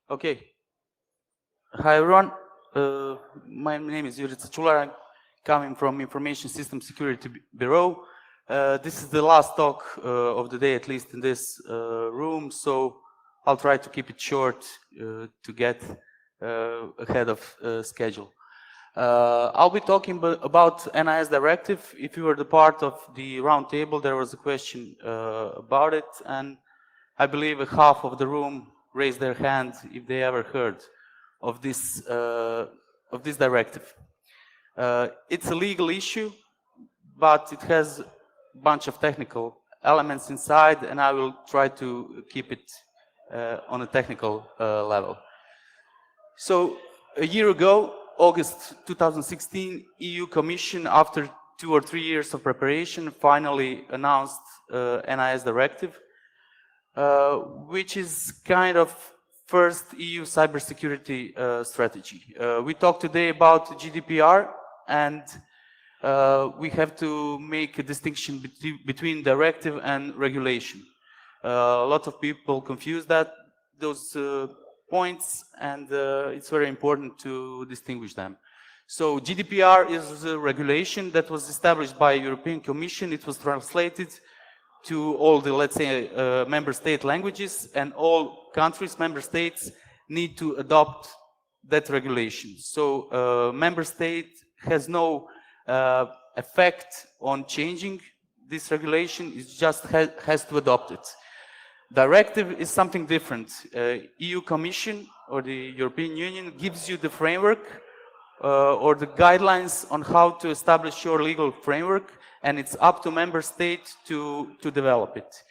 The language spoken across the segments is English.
Okay. Hi everyone. My name is Jurica. I'm coming from Information System Security Bureau. This is the last talk of the day, at least in this room. So I'll try to keep it short to get ahead of schedule. I'll be talking about NIS Directive. If you were the part of the round table, there was a question about it, and I believe half of the room raised their hand if they ever heard of this directive. It's a legal issue, but it has a bunch of technical elements inside, and I will try to keep it on a technical level. So a year ago, August 2016, EU Commission, after 2 or 3 years of preparation, finally announced NIS Directive, which is kind of first EU cybersecurity strategy. We talked today about GDPR, and we have to make a distinction between directive and regulation. A lot of people confuse those points, and it's very important to distinguish them. So GDPR is a regulation that was established by European Commission. It was translated to all the, let's say, member state languages, and all countries, member states, need to adopt that regulation. So member state has no effect on changing this regulation, it just has to adopt it. Directive is something different. EU Commission or the European Union gives you the framework or the guidelines on how to establish your legal framework, and it's up to member state to develop it.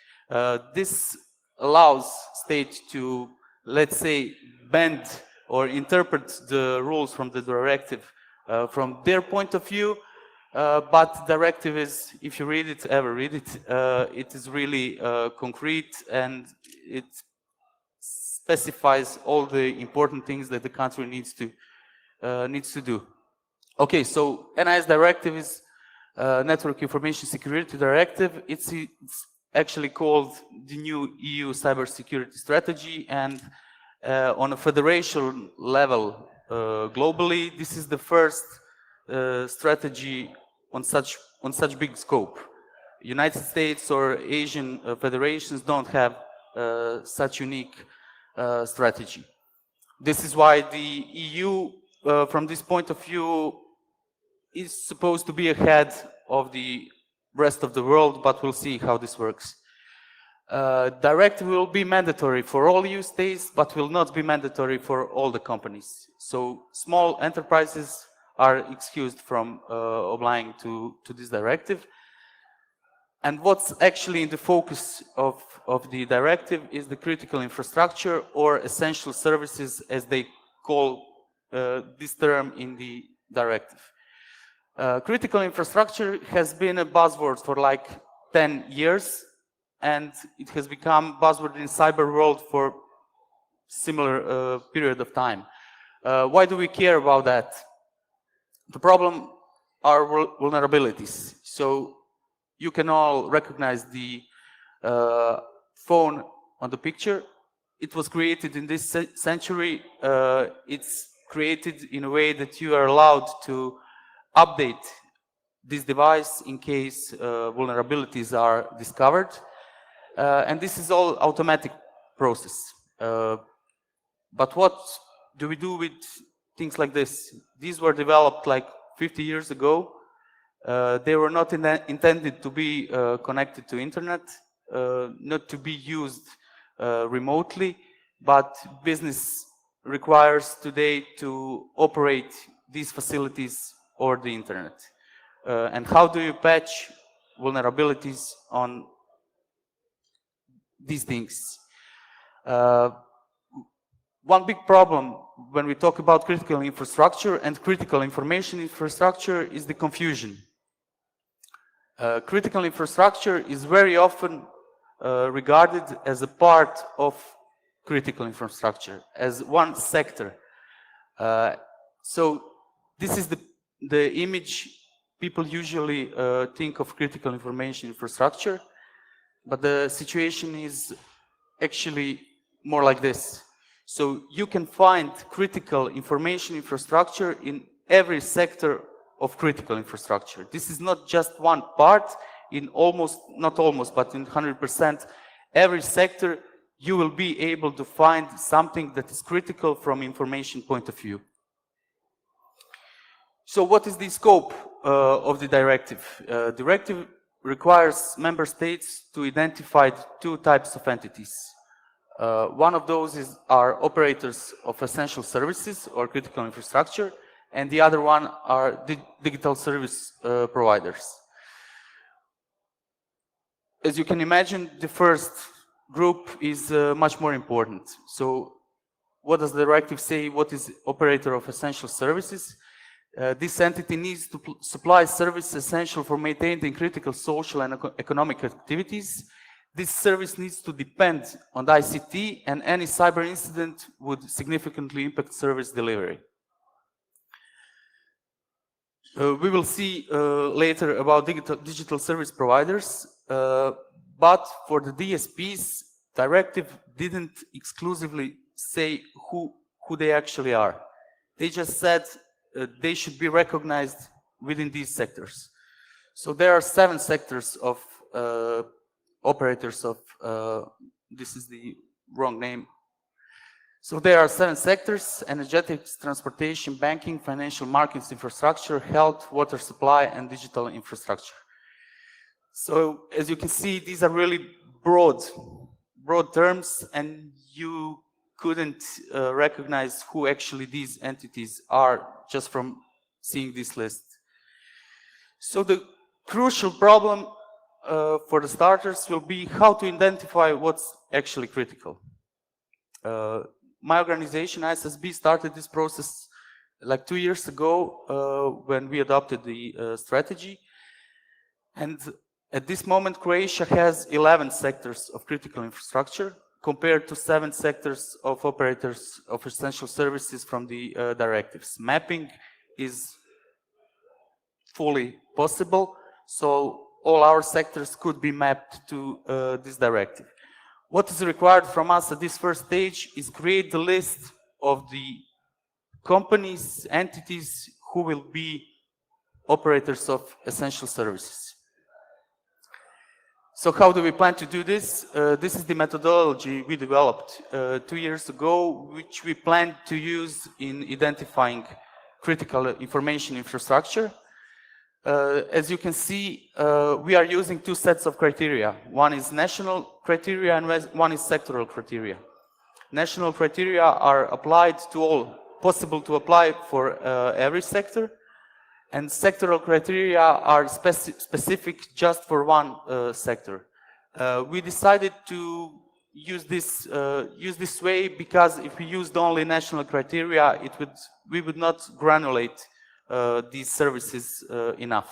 This allows state to, let's say, bend or interpret the rules from the directive from their point of view, but directive is, if you read it, it is really concrete, and it specifies all the important things that the country needs to do. Okay, so NIS Directive is Network Information Security Directive. It's actually called the new EU Cybersecurity Strategy, and on a federation level globally, this is the first strategy on such big scope. United States or Asian federations don't have such unique strategy. This is why the EU, from this point of view, is supposed to be ahead of the rest of the world, but we'll see how this works. Directive will be mandatory for all EU states, but will not be mandatory for all the companies. So small enterprises are excused from applying to this directive. And what's actually in the focus of the directive is the critical infrastructure or essential services, as they call this term in the directive. Critical infrastructure has been a buzzword for like 10 years, and it has become buzzword in cyber world for similar period of time. Why do we care about that? The problem are vulnerabilities. So you can all recognize the phone on the picture. It was created in this century. It's created in a way that you are allowed to update this device in case vulnerabilities are discovered. And this is all automatic process. But what do we do with things like this? These were developed like 50 years ago. They were not intended to be connected to internet, not to be used remotely, but business requires today to operate these facilities over the internet. And how do you patch vulnerabilities on these things? One big problem when we talk about critical infrastructure and critical information infrastructure is the confusion. Critical infrastructure is very often regarded as a part of critical infrastructure, as one sector. So this is the image people usually think of critical information infrastructure, but the situation is actually more like this. So you can find critical information infrastructure in every sector of critical infrastructure. This is not just one part. In almost, not almost, but in 100%, every sector you will be able to find something that is critical from information point of view. So what is the scope of the directive? Directive requires member states to identify two types of entities. One of those are operators of essential services or critical infrastructure, and the other one are digital service providers. As you can imagine, the first group is much more important. So what does the directive say? What is operator of essential services? This entity needs to supply services essential for maintaining critical social and economic activities. This service needs to depend on the ICT, and any cyber incident would significantly impact service delivery. We will see later about digital service providers, but for the DSPs, directive didn't exclusively say who they actually are. They just said they should be recognized within these sectors. So there are 7 sectors of operators of, this is the wrong name. So there are 7 sectors: energetics, transportation, banking, financial markets, infrastructure, health, water supply, and digital infrastructure. So as you can see, these are really broad terms, and you couldn't recognize who actually these entities are just from seeing this list. So the crucial problem for the starters will be how to identify what's actually critical. My organization, ISSB, started this process like 2 years ago when we adopted the strategy. And at this moment, Croatia has 11 sectors of critical infrastructure compared to 7 sectors of operators of essential services from the directives. Mapping is fully possible, so all our sectors could be mapped to this directive. What is required from us at this first stage is create the list of the companies, entities who will be operators of essential services. So how do we plan to do this? This is the methodology we developed 2 years ago, which we plan to use in identifying critical information infrastructure. As you can see, we are using 2 sets of criteria. One is national criteria and one is sectoral criteria. National criteria are applied to all, possible to apply for every sector, and sectoral criteria are specific just for one sector. We decided to use this way because if we used only national criteria, we would not granulate these services enough.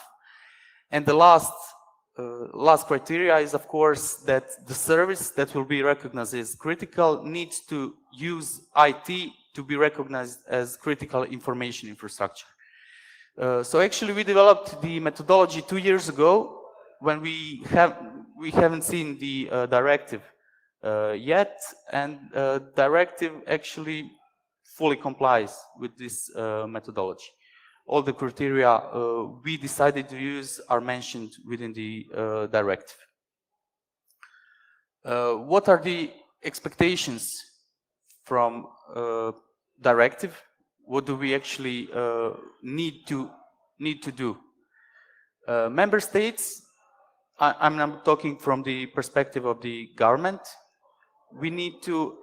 And the last criteria is, of course, that the service that will be recognized as critical needs to use IT to be recognized as critical information infrastructure. So actually we developed the methodology 2 years ago when we haven't seen the directive yet, and directive actually fully complies with this methodology. All the criteria we decided to use are mentioned within the directive. What are the expectations from directive? What do we actually need to do? Member states, I'm talking from the perspective of the government, we need to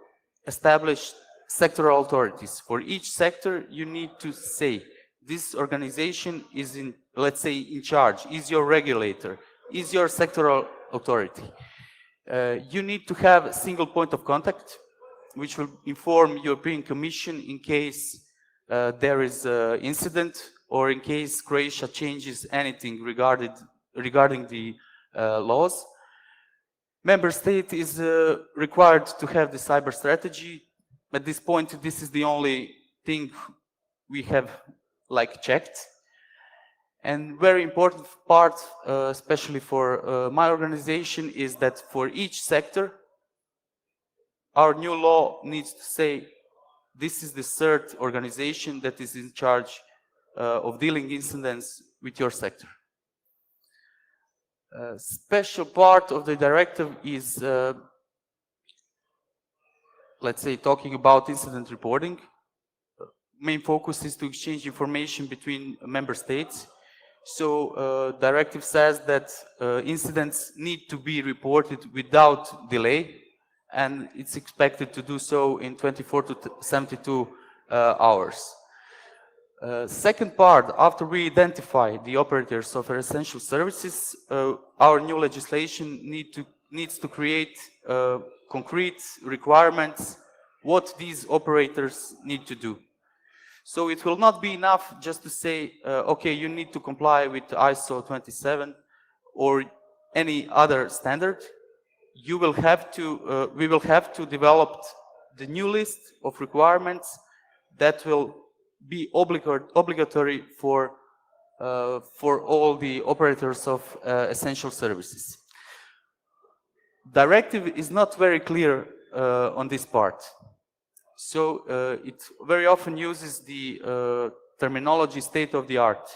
establish sectoral authorities. For each sector, you need to say, this organization is let's say, in charge, is your regulator, is your sectoral authority. You need to have a single point of contact, which will inform European Commission in case there is an incident or in case Croatia changes anything regarding the laws. Member state is required to have the cyber strategy. At this point, this is the only thing we have checked. And very important part, especially for my organization, is that for each sector, our new law needs to say This is the third organization that is in charge of dealing incidents with your sector. A special part of the directive is, let's say, talking about incident reporting. Main focus is to exchange information between member states. So directive says that incidents need to be reported without delay, and it's expected to do so in 24 to 72 hours. Second part, after we identify the operators of our essential services, our new legislation needs to create concrete requirements what these operators need to do. So it will not be enough just to say, okay, you need to comply with ISO 27 or any other standard. You will have to, we will have to develop the new list of requirements that will be obligatory for all the operators of essential services. Directive is not very clear on this part. So it very often uses the terminology state of the art.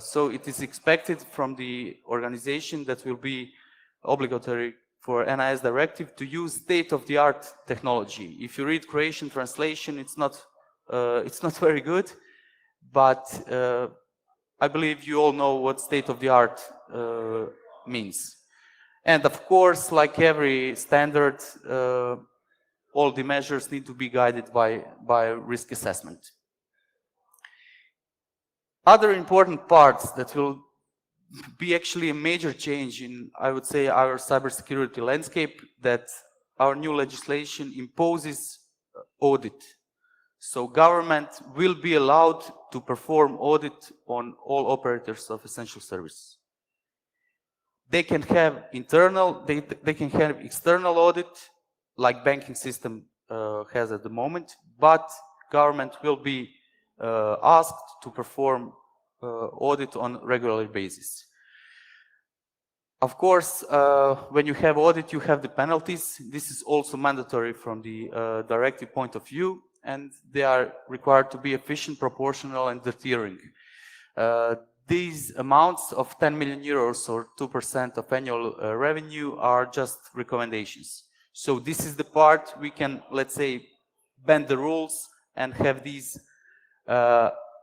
So it is expected from the organization that will be obligatory for NIS Directive to use state of the art technology. If you read Croatian translation, it's not very good, but I believe you all know what state of the art means. And of course, like every standard, all the measures need to be guided by risk assessment. Other important parts that will be actually a major change in, I would say, our cybersecurity landscape, that our new legislation imposes audit. So government will be allowed to perform audit on all operators of essential services. They can have internal, they can have external audit, like banking system has at the moment, but government will be asked to perform audit on a regular basis. Of course, when you have audit, you have the penalties. This is also mandatory from the directive point of view, and they are required to be efficient, proportional, and deterring. These amounts of 10 million euros or 2% of annual revenue are just recommendations. So this is the part we can, let's say, bend the rules and have these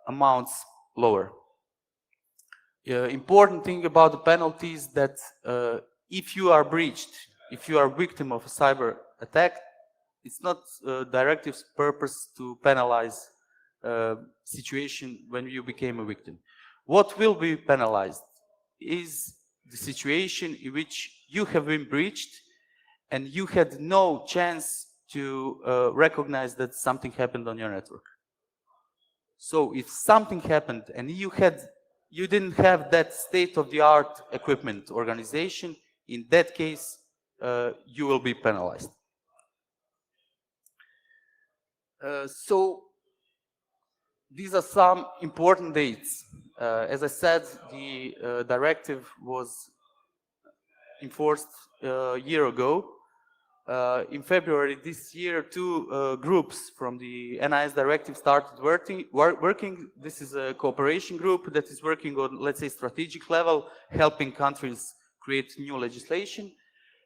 amounts lower. Important thing about the penalties that if you are breached, if you are a victim of a cyber attack, it's not directive's purpose to penalize situation when you became a victim. What will be penalized is the situation in which you have been breached and you had no chance to recognize that something happened on your network. So if something happened and you didn't have that state-of-the-art equipment organization, in that case, you will be penalized. So these are some important dates. As I said, the directive was enforced a year ago. In February this year, two groups from the NIS Directive started working. This is a cooperation group that is working on, let's say, strategic level, helping countries create new legislation.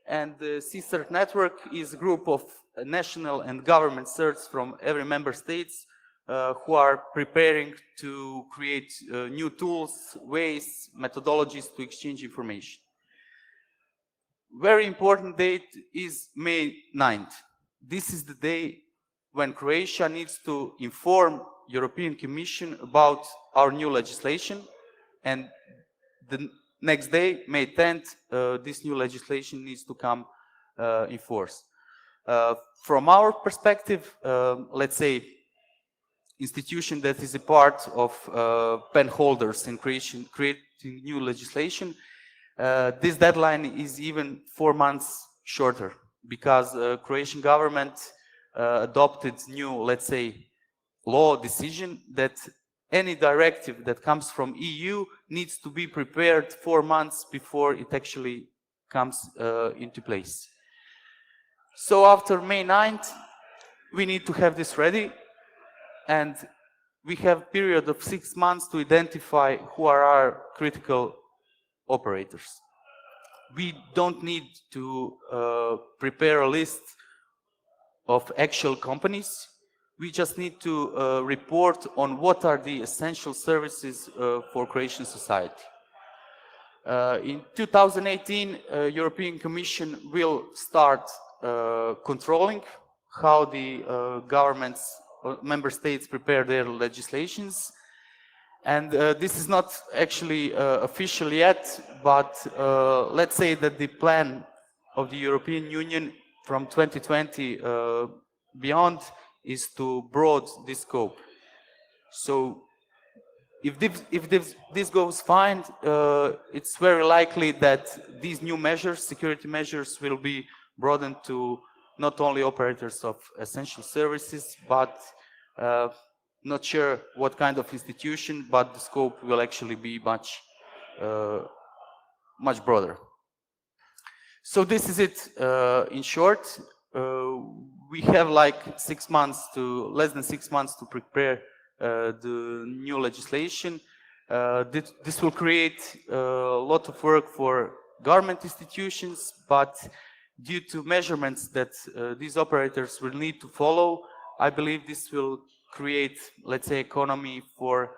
And the CSERT network is a group of national and government certs from every member states who are preparing to create new tools, ways, methodologies to exchange information. Very important date is May 9th. This is the day when Croatia needs to inform European Commission about our new legislation, and the next day, May 10th, this new legislation needs to come in force. From our perspective, let's say, institution that is a part of pen holders in creating new legislation, this deadline is even 4 months shorter, because Croatian government adopted new, let's say, law decision that any directive that comes from EU needs to be prepared 4 months before it actually comes into place. So after May 9th, we need to have this ready, and we have a period of 6 months to identify who are our critical operators. We don't need to prepare a list of actual companies. We just need to report on what are the essential services for Croatian society. In 2018, European Commission will start controlling how the governments, member states prepare their legislations. And this is not actually official yet, but let's say that the plan of the European Union from 2020 beyond is to broaden this scope. So if this goes fine, it's very likely that these new measures, security measures, will be broadened to not only operators of essential services, but not sure what kind of institution, but the scope will actually be much broader. So this is it in short. We have like less than 6 months to prepare the new legislation. This will create a lot of work for government institutions, but due to measurements that these operators will need to follow, I believe this will create, let's say, economy for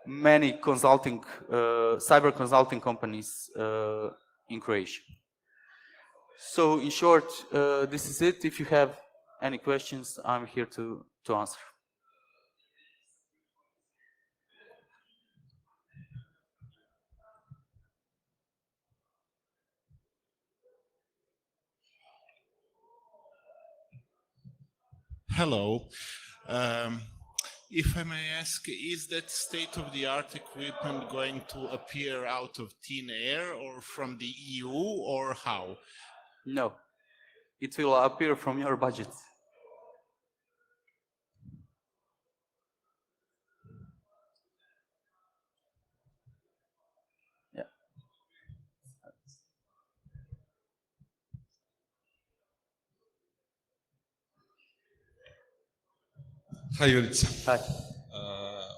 many consulting, cyber consulting companies in Croatia. So in short, this is it. If you have any questions, I'm here to answer. Hello. If I may ask, is that state-of-the-art equipment going to appear out of thin air or from the EU, or how? No, it will appear from your budget. Yeah. Hi, Jurica. Hi.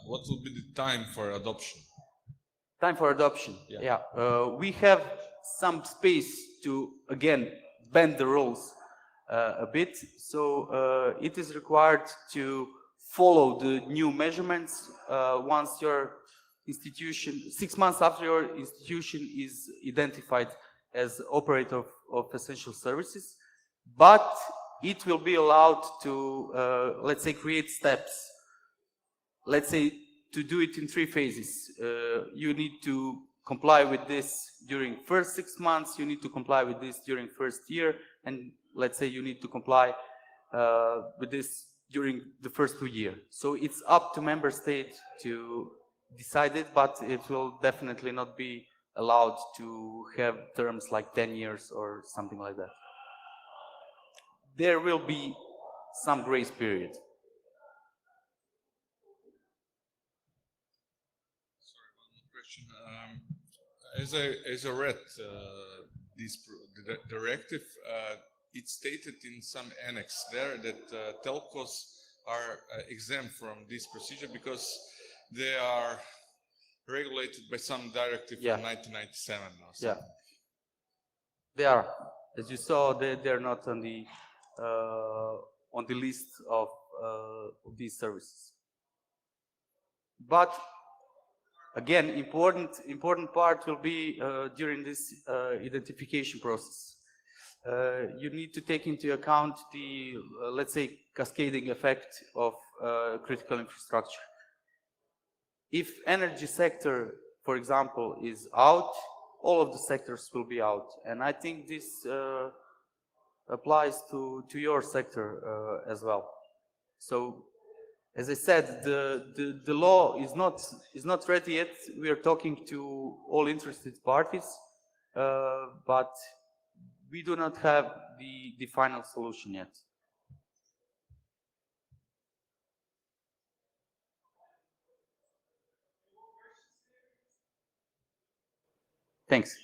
What will be the time for adoption? Time for adoption. Yeah. We have some space to, again, bend the rules a bit. So it is required to follow the new measurements once your institution, 6 months after your institution is identified as operator of essential services. But it will be allowed to, let's say, create steps. Let's say, to do it in 3 phases. You need to comply with this during first 6 months, you need to comply with this during first year, and let's say you need to comply with this during the first 2 years. So it's up to member state to decide it, but it will definitely not be allowed to have terms like 10 years or something like that. There will be some grace period. As I read this directive, it's stated in some annex there that telcos are exempt from this procedure because they are regulated by some directive from 1997 or something. Yeah, they are. As you saw, they're not on the list of these services. But again, important part will be during this identification process. You need to take into account the, let's say, cascading effect of critical infrastructure. If energy sector, for example, is out, all of the sectors will be out. And I think this applies to your sector as well. So, as I said, the law is not ready yet. We are talking to all interested parties, but we do not have the final solution yet. Thanks.